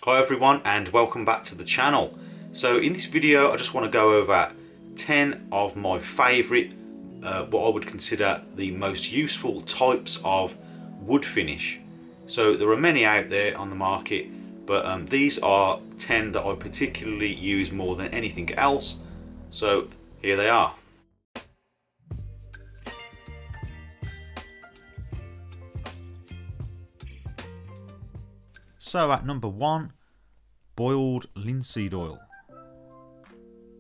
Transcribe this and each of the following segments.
Hi everyone and welcome back to the channel. So in this video I just want to go over 10 of my favourite, what I would consider the most useful types of wood finish. So there are many out there on the market, but these are 10 that I particularly use more than anything else. So here they are. So at number 1, boiled linseed oil.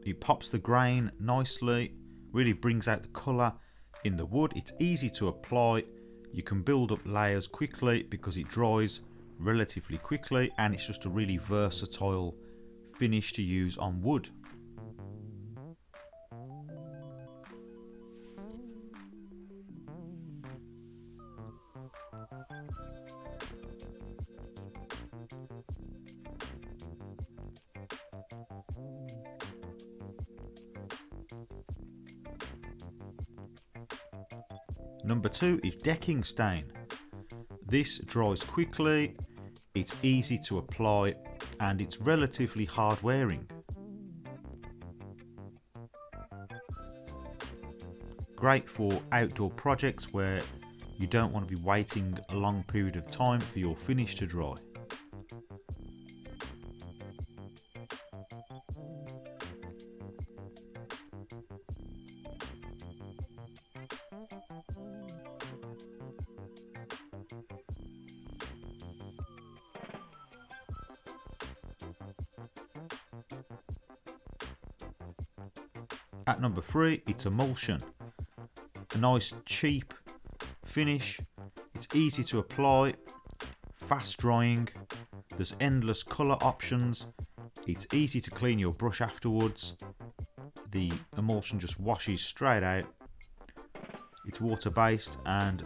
It pops the grain nicely, really brings out the colour in the wood. It's easy to apply. You can build up layers quickly because it dries relatively quickly, and it's just a really versatile finish to use on wood. Number 2 is decking stain. This dries quickly, it's easy to apply, and it's relatively hard wearing. Great for outdoor projects where you don't want to be waiting a long period of time for your finish to dry. At number 3, it's emulsion. A nice cheap finish. It's easy to apply, fast drying, there's endless colour options, it's easy to clean your brush afterwards, the emulsion just washes straight out, it's water based and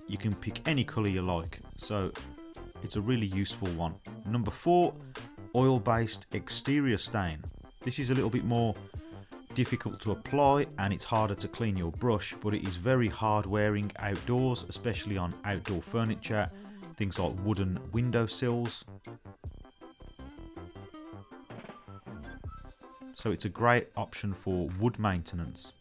you can pick any colour you like, so it's a really useful one. Number 4, oil based exterior stain. This is a little bit more difficult to apply and it's harder to clean your brush, but it is very hard wearing outdoors, especially on outdoor furniture, things like wooden window sills. So it's a great option for wood maintenance.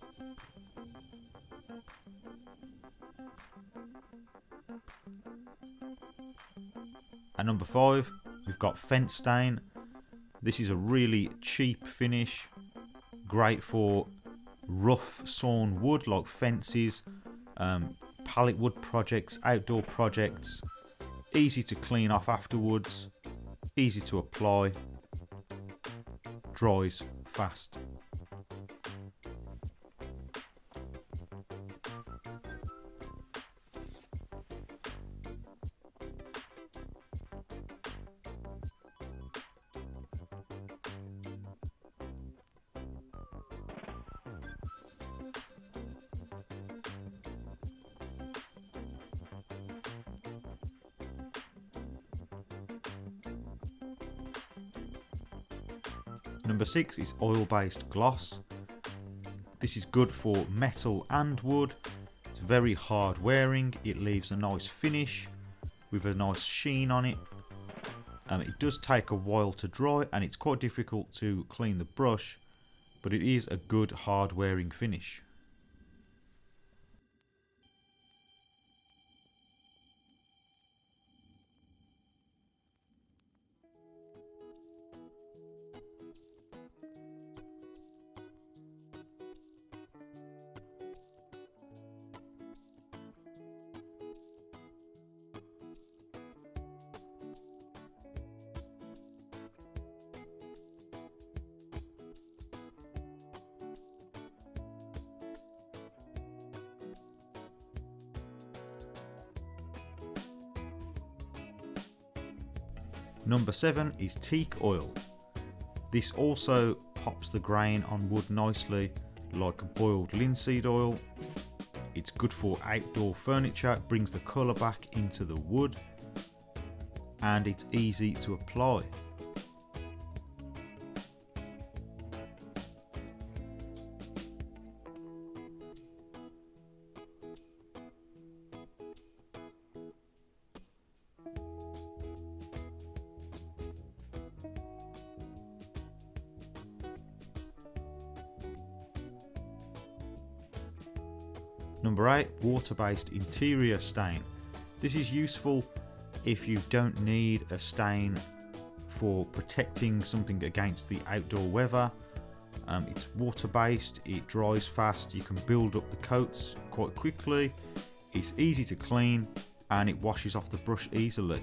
At number 5, we've got fence stain. This is a really cheap finish. Great for rough sawn wood like fences, pallet wood projects, outdoor projects. Easy to clean off afterwards, easy to apply, dries fast. Number 6 is oil-based gloss. This is good for metal and wood. It's very hard wearing. It leaves a nice finish with a nice sheen on it. It does take a while to dry and it's quite difficult to clean the brush, but it is a good hard wearing finish. Number 7 is teak oil. This also pops the grain on wood nicely like boiled linseed oil. It's good for outdoor furniture, brings the colour back into the wood, and it's easy to apply. Number 8, water-based interior stain. This is useful if you don't need a stain for protecting something against the outdoor weather. It's water-based, it dries fast, you can build up the coats quite quickly, it's easy to clean, and it washes off the brush easily.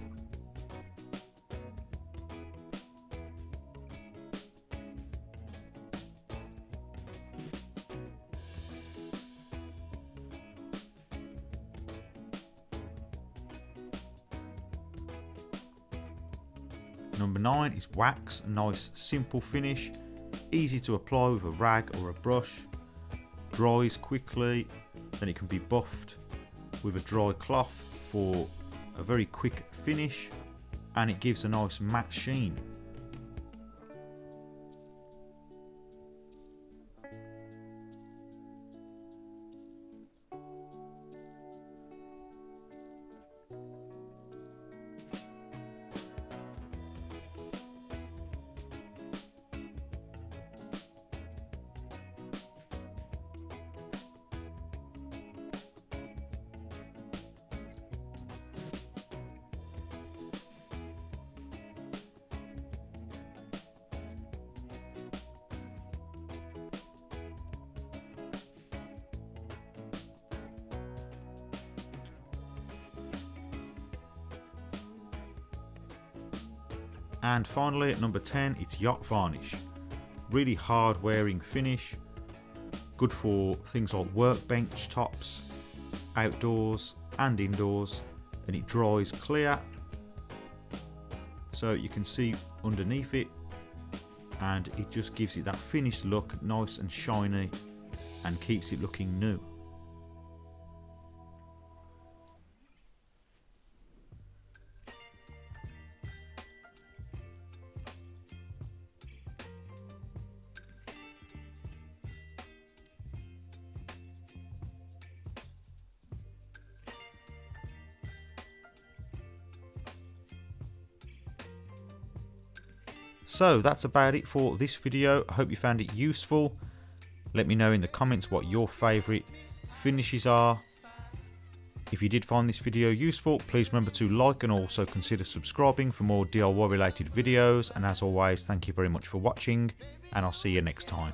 Number 9 is wax, a nice simple finish, easy to apply with a rag or a brush, dries quickly, then it can be buffed with a dry cloth for a very quick finish, and it gives a nice matte sheen. And finally at number 10, it's yacht varnish. Really hard wearing finish, good for things like workbench tops, outdoors and indoors, and it dries clear so you can see underneath it, and it just gives it that finished look, nice and shiny, and keeps it looking new. So that's about it for this video. I hope you found it useful. Let me know in the comments what your favourite finishes are. If you did find this video useful, please remember to like and also consider subscribing for more DIY related videos. And as always, thank you very much for watching, and I'll see you next time.